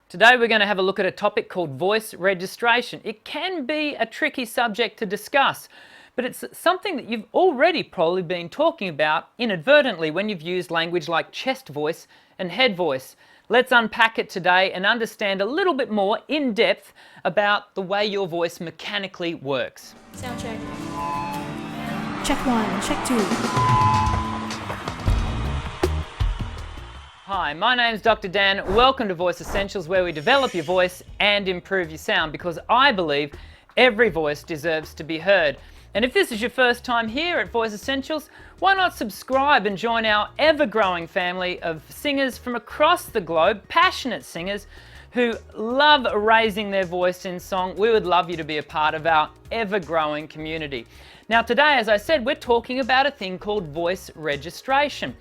Today we're going to have a look at a topic called voice registration. It can be a tricky subject to discuss, but it's something that you've already probably been talking about inadvertently when you've used language like chest voice and head voice. Let's unpack it today and understand a little bit more in depth about the way your voice mechanically works. Sound check. Check 1, check 2. Hi, my name's Dr. Dan. Welcome to Voice Essentials, where we develop your voice and improve your sound, because I believe every voice deserves to be heard. And if this is your first time here at Voice Essentials, why not subscribe and join our ever-growing family of singers from across the globe, passionate singers who love raising their voice in song. We would love you to be a part of our ever-growing community. Now today, as I said, we're talking about a thing called voice registration.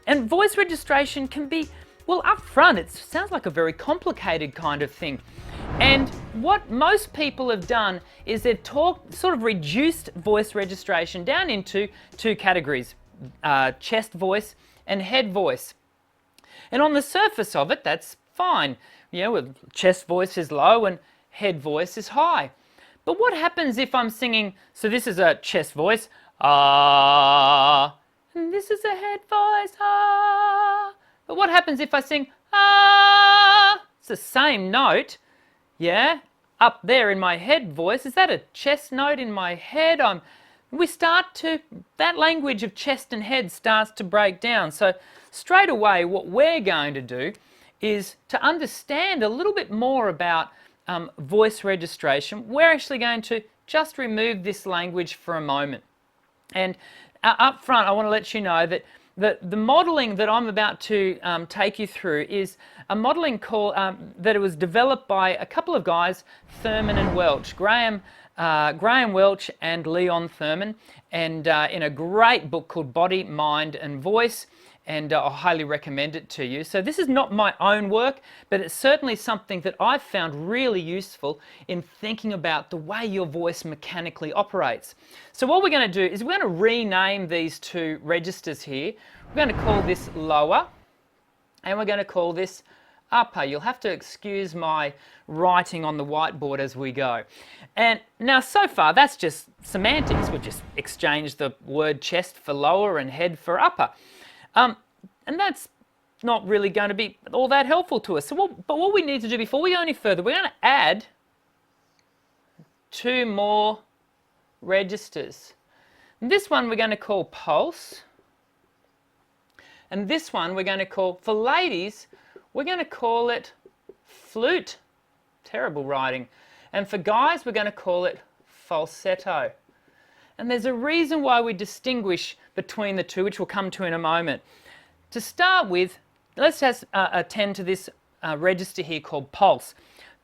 And voice registration can be, well, up front, it sounds like a very complicated kind of thing. And what most people have done is they've sort of reduced voice registration down into two categories, chest voice and head voice. And on the surface of it, that's fine. You know, chest voice is low and head voice is high. But what happens if I'm singing, so this is a chest voice, ah, and this is a head voice, ah. But what happens if I sing, ah? It's the same note, yeah, up there in my head voice. Is that a chest note in my head? That language of chest and head starts to break down. So straight away, what we're going to do is to understand a little bit more about voice registration. We're actually going to just remove this language for a moment. And up front, I want to let you know that the modelling that I'm about to take you through is a modelling that it was developed by a couple of guys, Thurman and Welch, Graham Welch and Leon Thurman, and in a great book called Body, Mind and Voice, and I highly recommend it to you. So this is not my own work, but it's certainly something that I've found really useful in thinking about the way your voice mechanically operates. So what we're going to do is we're going to rename these two registers here. We're going to call this lower, and we're going to call this upper. You'll have to excuse my writing on the whiteboard as we go. And now so far that's just semantics. We've just exchanged the word chest for lower and head for upper. And that's not really going to be all that helpful to us. So but what we need to do before we go any further, we're going to add two more registers. And this one we're going to call pulse. And this one we're going to call, for ladies, we're going to call it flute. Terrible writing. And for guys, we're going to call it falsetto. And there's a reason why we distinguish between the two, which we'll come to in a moment. To start with, let's just attend to this register here called pulse.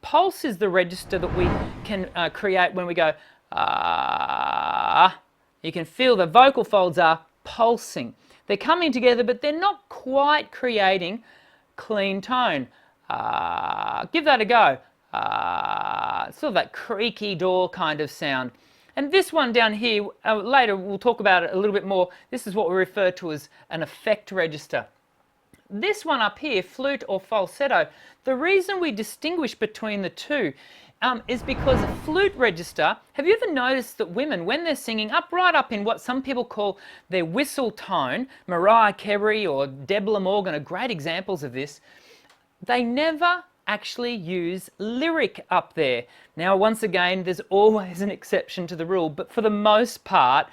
Pulse is the register that we can create when we go, ah. You can feel the vocal folds are pulsing. They're coming together, but they're not quite creating clean tone. Give that a go. Sort of that creaky door kind of sound. And this one down here, later we'll talk about it a little bit more. This is what we refer to as an effect register. This one up here, flute or falsetto, the reason we distinguish between the two is because a flute register, have you ever noticed that women, when they're singing right up in what some people call their whistle tone, Mariah Carey or Deborah Morgan are great examples of this, they never actually use lyric up there. Now once again, there's always an exception to the rule, but for the most part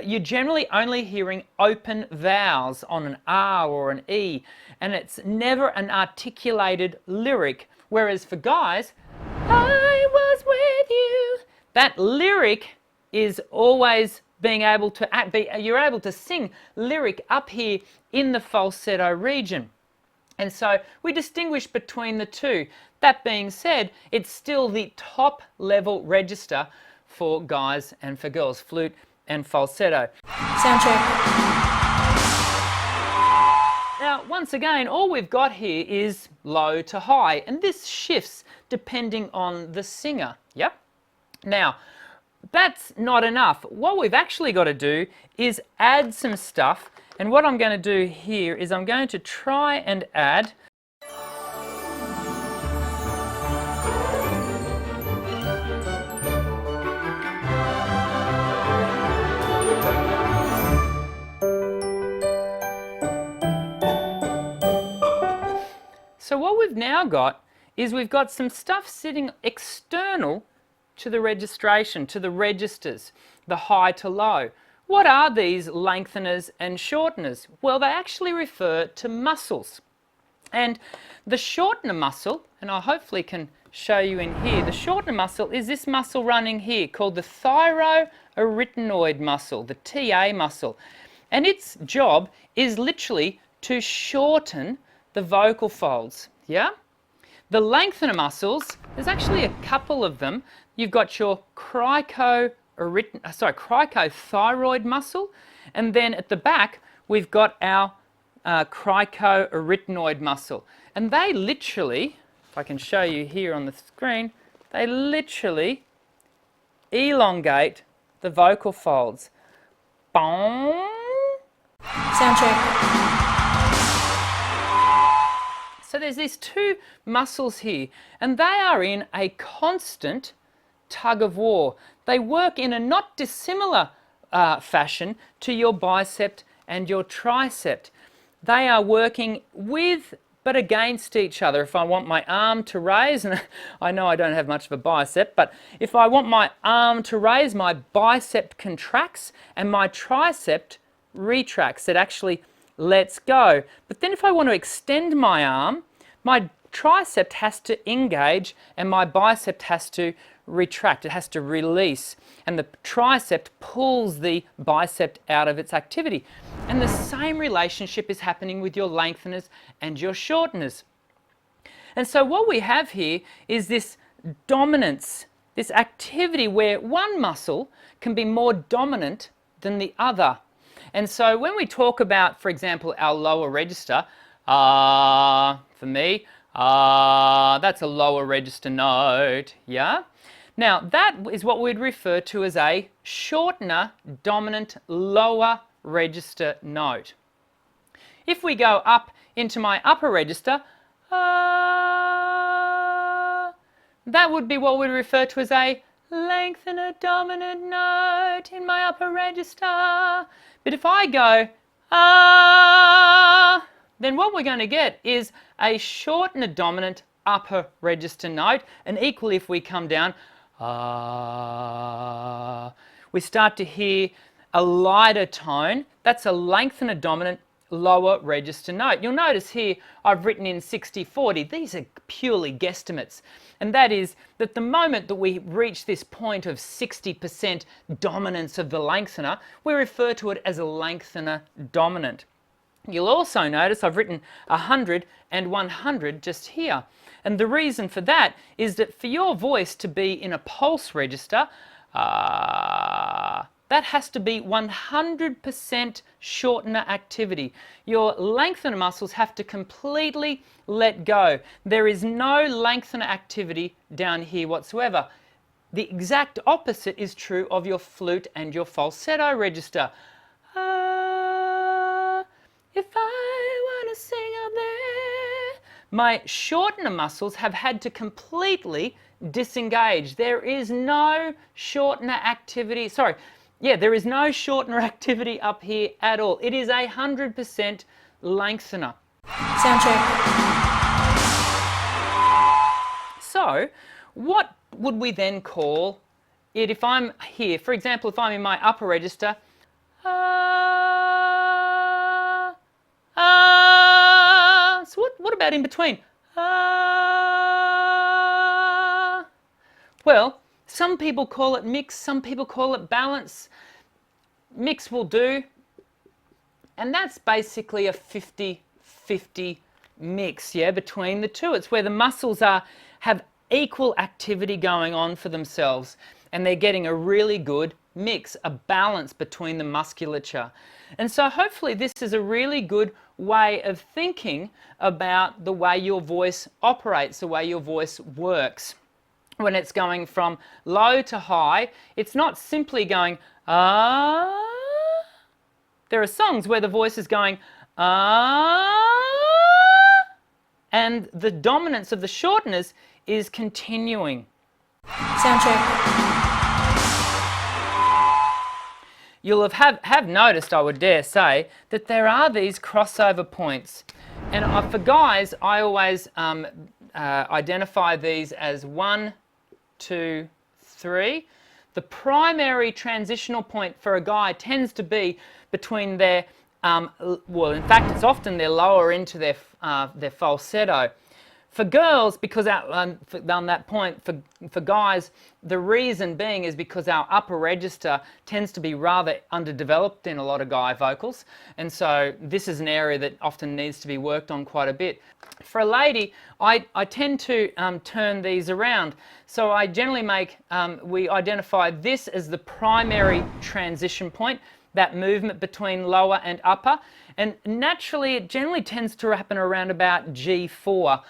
you're generally only hearing open vowels on an R or an E, and it's never an articulated lyric. Whereas for guys, I was with you, that lyric is always being able to you're able to sing lyric up here in the falsetto region. And so we distinguish between the two. That being said, it's still the top level register for guys and for girls, flute and falsetto. Sound check. Now, once again, all we've got here is low to high, and this shifts depending on the singer. Yep. Now, that's not enough. What we've actually got to do is add some stuff. And what I'm going to do here is I'm going to try and add now got is we've got some stuff sitting external to the registration, to the registers, the high to low. What are these lengtheners and shorteners? Well, they actually refer to muscles. And the shortener muscle, and I hopefully can show you in here, the shortener muscle is this muscle running here called the thyroarytenoid muscle, the TA muscle. And its job is literally to shorten the vocal folds, yeah? The lengthener muscles, there's actually a couple of them. You've got your cricothyroid muscle, and then at the back we've got our cricoarytenoid muscle. And they literally, if I can show you here on the screen, they literally elongate the vocal folds. Boom. Sound check. So there's these two muscles here, and they are in a constant tug of war. They work in a not dissimilar fashion to your bicep and your tricep. They are working with but against each other. If I want my arm to raise, and I know I don't have much of a bicep, but if I want my arm to raise, my bicep contracts and my tricep retracts. It actually lets go. But then if I want to extend my arm, my tricep has to engage and my bicep has to retract. It has to release. And the tricep pulls the bicep out of its activity. And the same relationship is happening with your lengtheners and your shorteners. And so what we have here is this dominance, this activity where one muscle can be more dominant than the other. And so when we talk about, for example, our lower register, for me, that's a lower register note, yeah? Now that is what we'd refer to as a shortener dominant lower register note. If we go up into my upper register, that would be what we'd refer to as a lengthener dominant note in my upper register. But if I go then what we're going to get is a shortener dominant upper register note, and equally if we come down, we start to hear a lighter tone. That's a lengthener dominant lower register note. You'll notice here I've written in 60-40. These are purely guesstimates, and that is that the moment that we reach this point of 60% dominance of the lengthener, we refer to it as a lengthener dominant. You'll also notice I've written 100 and 100 just here. And the reason for that is that for your voice to be in a pulse register, that has to be 100% shortener activity. Your lengthener muscles have to completely let go. There is no lengthener activity down here whatsoever. The exact opposite is true of your flute and your falsetto register. If I want to sing up there. My shortener muscles have had to completely disengage. There is no shortener activity. There is no shortener activity up here at all. It is 100% lengthener. Sound check. So, what would we then call it if I'm here? For example, if I'm in my upper register, so what about in between? Well, some people call it mix, some people call it balance. Mix will do, and that's basically a 50-50 mix, yeah, between the two. It's where the muscles have equal activity going on for themselves, and they're getting a really good mix, a balance between the musculature. And so hopefully this is a really good way of thinking about the way your voice operates, the way your voice works. When it's going from low to high, it's not simply going ah. There are songs where the voice is going ah, and the dominance of the shorteners is continuing. Sound check. You'll have noticed, I would dare say, that there are these crossover points. And for guys, I always identify these as 1, 2, 3. The primary transitional point for a guy tends to be between their, well, in fact, it's often their lower into their falsetto. For girls, because on that point, for guys, the reason being is because our upper register tends to be rather underdeveloped in a lot of guy vocals, and so this is an area that often needs to be worked on quite a bit. For a lady, I tend to turn these around. So I generally make, we identify this as the primary transition point, that movement between lower and upper, and naturally it generally tends to happen around about G4.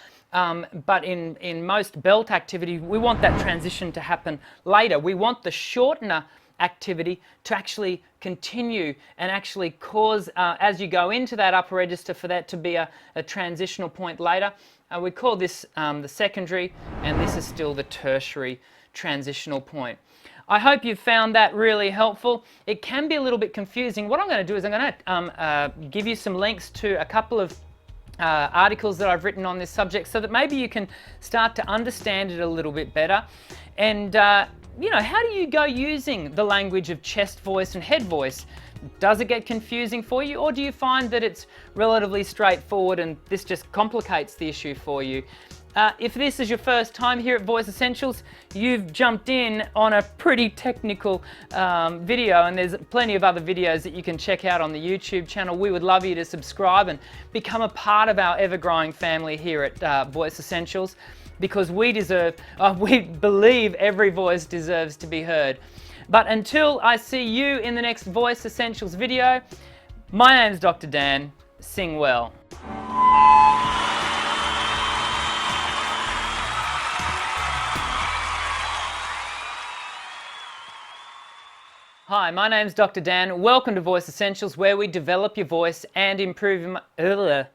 But in most belt activity, we want that transition to happen later. We want the shortener activity to actually continue and actually cause, as you go into that upper register, for that to be a transitional point later. We call this the secondary, and this is still the tertiary transitional point. I hope you've found that really helpful. It can be a little bit confusing. What I'm going to do is I'm going to give you some links to a couple of articles that I've written on this subject so that maybe you can start to understand it a little bit better. And you know, how do you go using the language of chest voice and head voice? Does it get confusing for you, or do you find that it's relatively straightforward and this just complicates the issue for you? If this is your first time here at Voice Essentials, you've jumped in on a pretty technical video, and there's plenty of other videos that you can check out on the YouTube channel. We would love you to subscribe and become a part of our ever-growing family here at Voice Essentials, because we believe every voice deserves to be heard. But until I see you in the next Voice Essentials video, my name's Dr. Dan. Sing well. Hi, my name's Dr. Dan. Welcome to Voice Essentials, where we develop your voice and improve your